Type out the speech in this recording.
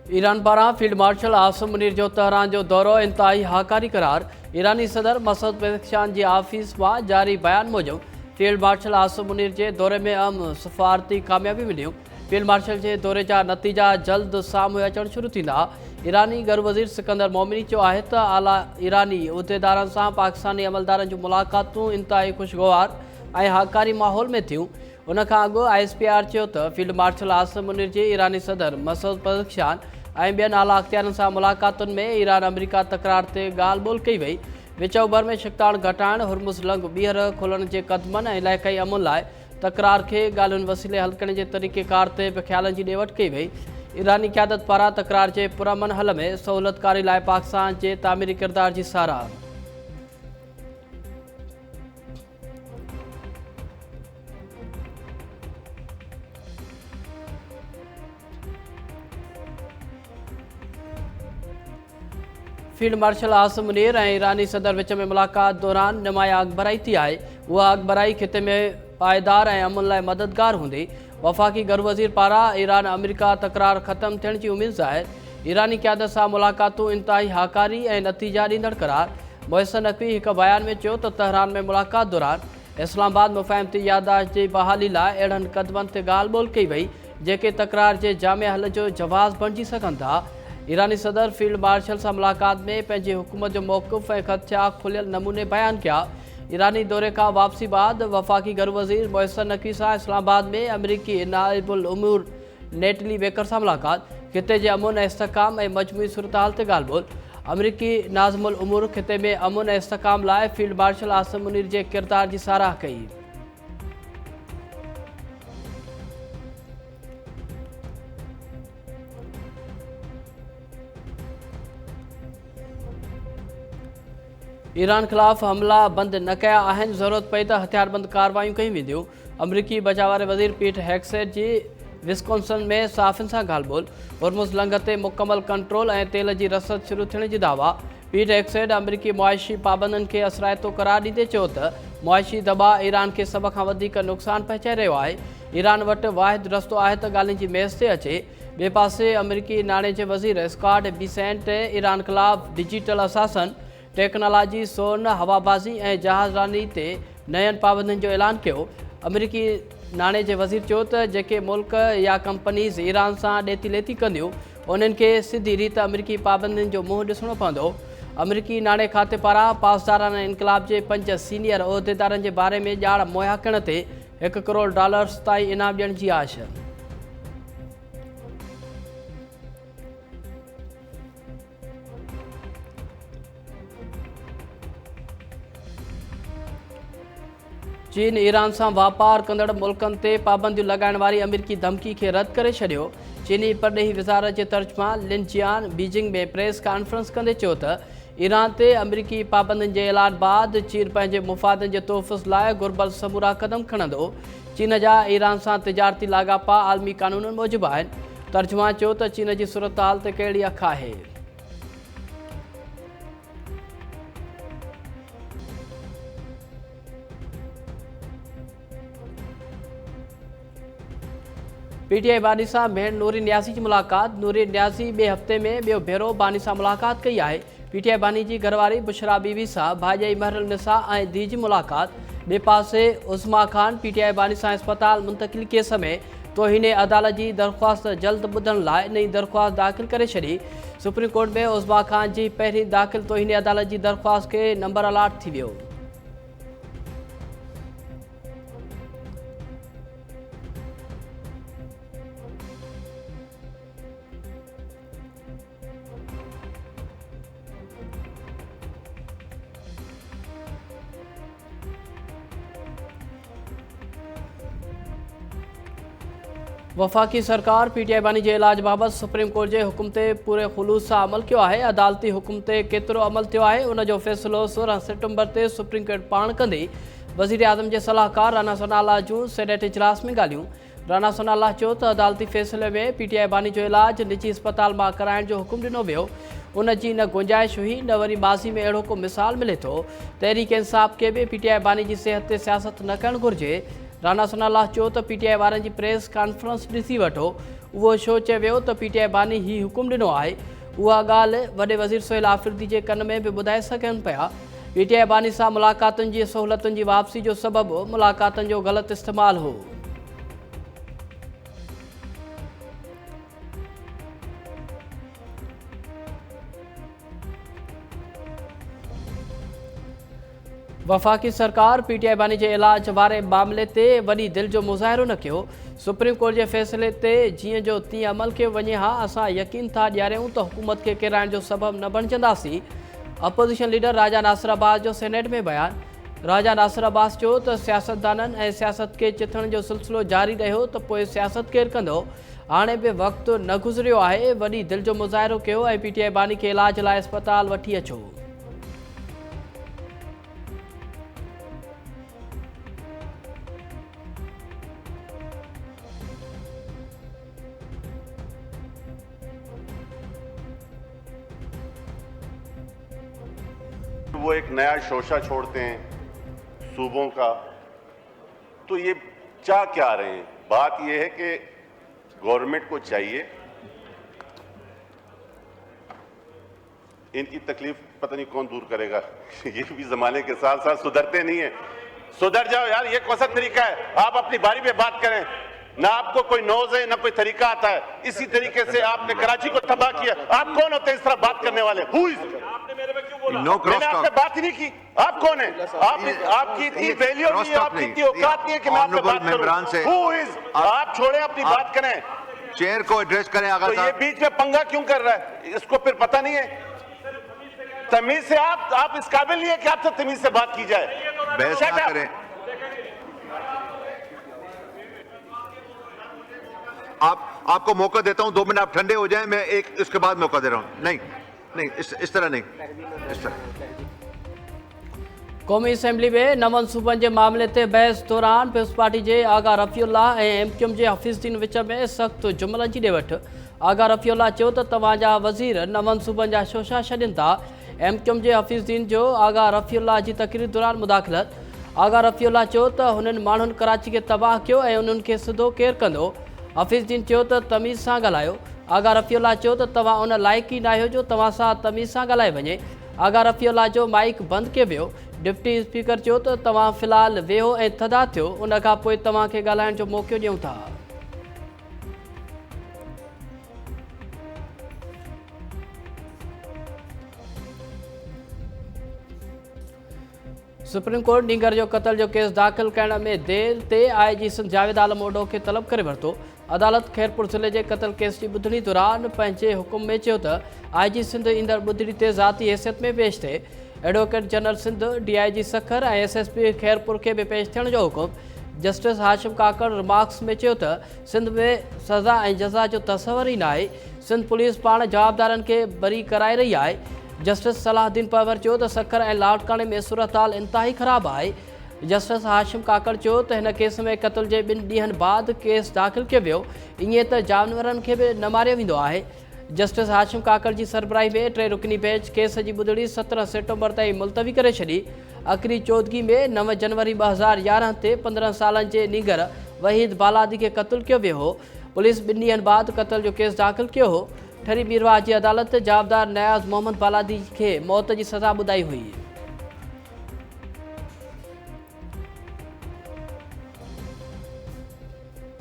Iran पारां field marshal Asim Munir जो Tehran जो दौरो इंतहाई हाकारी करार। ईरानी सदर मसूद पेज़ेश्कियान जी ऑफिस में जारी बयान मूजिब फील्ड मार्शल आसिम मुनीर के दौरे में अहम सफ़ारती कामयाबी मिलियूं। फील्ड मार्शल के दौरे जा नतीजा जल्द साम्हूं अचण शुरू थींदा। ईरानी गर वज़ीर सिकंदर मोमिनी चयो आहे त आला ईरानी उहिदेदारनि सां पाकिस्तानी अमलदारनि जूं मुलाक़ातूं इंतहाई खुशगवार ऐं हाकारी माहौल में थियूं। उन खां अॻु ISPR चयो त फील्ड मार्शल आसिम मुनीर जी ईरानी सदर मसूद पेज़ेश्कियान ऐं ॿियनि आला अख़्तियारनि सां मुलाक़ातुनि में ईरान अमरीका तकरार ते ॻाल्हि ॿोल कई वई। विच ओभर में शिकतान घटाइण, हुर्मुज़ लंघ ॿीहर खोलण जे क़दमनि ऐं इलाइक़ाई अमुन लाइ तकरार खे ॻाल्हियुनि वसीले हल करण जे तरीक़ेकार ते बि ख़्यालनि जी ॾेवट कई वई। ईरानी क़यादत पारां तकरार जे पुरअमन हल में सहूलियतकारी लाइ पाकिस्तान जे तामीरी किरदार जी साराह। फील्ड मार्शल आसिम मुनीर ऐं ईरानी सदर विच में मुलाक़ात दौरान नुमाया अॻबराई थी आहे। उहा अॻबराई खिते में पायदार ऐं अमुन लाइ मददगार हूंदी। वफ़ाक़ी गर वज़ीर पारां ईरान अमरीका तकरार ख़त्म थियण जी उमेद ज़ाहिर। ईरानी क़यादत सां मुलाक़ातूं इंतहाई हाकारी ऐं नतीजा ॾींदड़ करार। मोहसिन नक़वी हिक बयान में चयो त तहरान में मुलाक़ात दौरान इस्लामाबाद मुफ़ाहिमती याददाश्त जी बहाली लाइ अहिड़नि क़दमनि ते ॻाल्हि ॿोल कई वई जेके तकरार जे जामे हल जो जवाज़ बणिजी सघनि था। ईरानी सदर फील्ड मार्शल सां मुलाक़ात में पंहिंजी हुकूमत जो मौक़िफ़ ऐं ख़दशा खुलियल नमूने बयान किया। ईरानी दौरे खां वापसी बाद वफ़ाक़ी गर वज़ीर मोहसिन नक़वी सां इस्लामाबाद में अमरीकी नाइबुल उमूर नेटली बेकर सां मुलाक़ात। खिते जे अमुन ऐं इस्तेहकाम ऐं मजमूई सूरतहाल ते ॻाल्हि ॿोल। अमरीकी नाज़िमुल उमूर खिते में अमुन ऐं इस्तेहकाम लाइ फील्ड मार्शल आसिम मुनीर जे किरदार जी साराह कई। ईरान ख़िलाफ़ हमला बंदि न कया आहिनि, ज़रूरत पई त हथियारबंद कार्रवायूं कयूं वेंदियूं। अमरीकी बचाव वारे वज़ीर पीट हेग्सेट जी विस्कॉन्सिन में साफ़िन सां ॻाल्हि ॿोल। हुर्मुज़ लंघ ते मुकमल कंट्रोल ऐं तेल जी रसद शुरू थियण जी दावा। पीट हेग्सेट अमरीकी मुआशी पाबंदियुनि खे असराइतो करार ॾींदे चयो त मुआशी दॿा ईरान खे सभ खां वधीक नुक़सानु पहुचाए रहियो आहे। ईरान वटि वाहिद रस्तो आहे त ॻाल्हियुनि जी मेज़ ते अचे। ॿिए पासे अमरीकी नाणे जे वज़ीर स्कॉट बेसेंट ईरान ख़िलाफ़ डिजिटल असासन, टेक्नोलॉजी, सोन, हवाबाज़ी ऐं जहाज़रानी ते नयनि पाबंदियुनि जो ऐलान कयो। अमरीकी नाणे जे वज़ीर चयो त जेके मुल्क या कंपनीज़ ईरान सां ॾेती लेती कंदियूं उन्हनि खे सिधी रीति अमरीकी पाबंदियुनि जो मुंहुं ॾिसणो पवंदो। अमरीकी नाणे खाते पारां पासदाराना इनक़लाब जे 5 सीनियर उहिदेदारनि जे बारे में ॼाण मुहैया करण ते $1 करोड़ ताईं इनाम ॾियण जी आश। चीन ईरान सां वापार कंदड़ मुल्कनि ते पाबंदियूं लॻाइण वारी अमरीकी धमकी खे रद्द करे छॾियो। चीनी परॾेही वज़ारत जे तर्जुमान लिन जियान बीजिंग में प्रेस कॉन्फ्रेंस कंदे चयो त ईरान ते अमरीकी पाबंदियुनि जे ऐलान बाद चीन पंहिंजे मुफ़ादनि जे तोहफ़ुज़ लाइ घुर्बल समूरा क़दम खणंदो। चीन जा ईरान सां तिजारती लाॻापा आलमी क़ानूननि मूजिबि आहिनि। तर्जुमान चयो त चीन जी सूरतहाल ते कहिड़ी अख आहे। PTI बानी सां भेण नूरिन न्याज़ी जी मुलाक़ात। नूरिन न्याज़ी ॿिए हफ़्ते में ॿियो भेरो बानी सां मुलाक़ात कई आहे। PTI बानी जी घरवारी बुशरा बीवी सां भाॼाई महरुल निसा ऐं धीउ जी मुलाक़ात। ॿिए पासे उस्मा खान PTI बानी सां इस्पताल मुंतक़िल केस में तौहीन अदालत जी दरख़्वास्त जल्द ॿुधण लाइ नई दरख़्वास्त दाख़िल करे छॾी। सुप्रीम कोर्ट में उस्मा खान जी पहिरीं दाख़िल तौहीन अदालत जी दरख़्वास्त खे नंबर अलाट थी वियो। वफ़ाक़ी सरकार PTI बानी जे इलाज बाबति सुप्रीम कोर्ट जे हुकुम ते पूरे ख़ुलूस सां अमल कयो आहे। अदालती हुकुम ते केतिरो अमल थियो आहे उन जो फ़ैसिलो 16 सितंबर ते सुप्रीम कोर्ट पाण कंदी। वज़ीर आज़म जे सलाहकार राना सनाल्लाह जूं सेनेट इजलास में ॻाल्हियूं। राना सनाल्लाह चयो त अदालती फ़ैसिले में PTI बानी जो इलाज निजी अस्पताल मां कराइण जो हुकुम ॾिनो वियो। उन जी न गुंजाइश हुई न वरी माज़ी में अहिड़ो को मिसाल मिले थो। तहरीक इंसाफ़ खे बि PTI बानी जी सिहत ते सियासत न करणु घुरिजे। राणा सनालाह चयो त पीटीआई वारनि जी प्रेस कॉन्फ्रेंस ॾिसी वठो। उहो शो चयो वियो त पीटीआई बानी ही हुकुम ॾिनो आहे। उहा ॻाल्हि वॾे वज़ीर सोहेल आफरीदी जे कन में बि ॿुधाए सघनि पिया। पीटीआई बानी सां मुलाक़ातुनि जी सहूलियतुनि जी वापसी जो सबबु मुलाक़ातुनि जो ग़लति इस्तेमालु हो। वफ़ाक़ी सरकार पीटीआई बानी जे इलाज वारे मामले ते वॾी दिलि जो मुज़ाहिरो न कयो। सुप्रीम कोर्ट जे फ़ैसिले ते जीअं जो तीअं अमल कयो वञे हा। असां यकीन था ॾियारियूं त हुकूमत खे किराइण जो सबबु न बणिजंदासीं। अपोज़िशन लीडर राजा नासिर अब्बास जो सेनेट में बयानु। राजा नासिर अब्बास चयो त सियासतदाननि ऐं सियासत खे चिथण जो सिलसिलो जारी रहियो त पोइ सियासत केरु कंदो। हाणे बि वक़्तु न गुज़रियो आहे। वॾी दिलि जो मुज़ाहिरो कयो ऐं पीटीआई बानी खे इलाज लाइ अस्पताल वठी अचो। वो एक नया शोशा छोड़ते हैं सूबों का, तो ये चाह क्या रहे हैं? बात ये है कि गवर्नमेंट को चाहिए, इनकी तकलीफ पता नहीं कौन दूर करेगा। ये भी जमाने के साथ साथ सुधरते नहीं है। सुधर जाओ यार, ये कौन सा तरीका है? आप अपनी बारी पे बात करें, ना आपको कोई नौज है ना कोई तरीका आता है। इसी तरीके से आपने कराची को तबाह किया। आप कौन होते हैं इस तरह बात करने वाले? आपने मेरे में क्यों बोला? मैंने आपसे बात ही नहीं की। आप कौन है? आपकी इतनी वैल्यू नहीं है, आपकी इतनी औकात नहीं है कि मैं आपसे बात करूं। Who is? आप छोड़े, अपनी बात करें, चेयर को एड्रेस करें। अगर तो ये बीच में पंगा क्यों कर रहा है? इसको फिर पता नहीं है। तमीज से आप इस काबिल नहीं है कि आपसे तमीज से बात की जाए। बहस ना करें। आपको मौका देता हूं, 2 मिनट आप ठंडे हो जाएं, मैं एक इसके बाद मौका दे रहा हूं। नहीं, इस तरह नहीं, इस तरह। क़ौमी असम्बली में नवनि सूबनि जे मामले ते बहस दौरान पीपल्स पार्टी जे आगा रफ़ीउल्लाह ऐं एमक्यूएम जे हफ़ीज़ुद्दीन विच में सख़्तु जुमलनि जी ॾेवठि। आगा रफ़ीउल्लाह चयो त तव्हांजा वज़ीर नवनि सूबनि जा शोशा छॾनि था। एमक्यूएम जे हफ़ीज़ुद्दीन जो आगा रफ़ीउल्लाह जी तक़रीर दौरान मुदाख़लत। आगा रफ़ीउल्लाह चयो त हुननि माण्हुनि कराची खे तबाह कयो ऐं उन्हनि खे सिधो केरु कंदो। हफ़ीज़ुद्दीन चयो त तमीज़ सां ॻाल्हायो। आगा रफ़ीउल्लाह चयो त तव्हां उन लाइक़ ई न आहियो जो तव्हां सां तमीज़ सां ॻाल्हाए वञे। आगा रफ़ीउल्लाह जो माइक बंदि कयो वियो। डिप्टी स्पीकर चयो त तव्हां फ़िलहाल वेहो ऐं थधा थियो, उन खां पोइ तव्हांखे ॻाल्हाइण जो मौक़ो ॾियूं था। सुप्रीम कोर्ट नीगर जो क़त्ल जो केस दाख़िल करण में देर ते आईजी सिंध जावेद आलम ओडो खे तलब करे वरितो। अदालत खैरपुर ज़िले जे क़त्ल केस जी ॿुधणी दौरान पंहिंजे हुकुम में चयो त आईजी सिंध ईंदड़ ॿुधणी ते ज़ाती हैसियत में पेश थिए। Advocate general Sindh, DIG Sukkur ऐं एसएसपी खैरपुर खे बि पेश थियण जो हुकुम। जस्टिस हाशिम काकड़ रिमार्क्स में चयो त सिंध में सज़ा ऐं जज़ा जो तस्वर ई न आहे। सिंध पुलिस पाण जवाबदारनि खे बरी कराए रही आहे। जस्टिस सलाहुद्दीन पवर चयो त सखर ऐं लाड़काने में सूरत हाल इंतिहाई ख़राबु आहे। जस्टिस हाशिम काकड़ चयो त हिन केस में क़त्ल जे 2 ॾींहंनि बाद केस दाख़िल कयो वियो। ईअं त जानवरनि खे बि न मारियो वेंदो आहे। जस्टिस हाशिम काकड़ जी सरबराही में 3 रुकनी बेंच केस जी ॿुधणी 17 सितंबर ताईं मुलतवी करे छॾी। आख़िरी चौदगी में 9 जनवरी 2011 ते 15 सालनि जे नीगर वहीद बालादी खे क़त्ल कयो वियो हो। पुलिस 2 ॾींहंनि बाद क़त्ल जो केस दाख़िल कयो हो। ठरी बीरवाह जी अदालत जवाबदार नयाज़ मोहम्मद बालादी खे मौत जी सज़ा ॿुधाई हुई।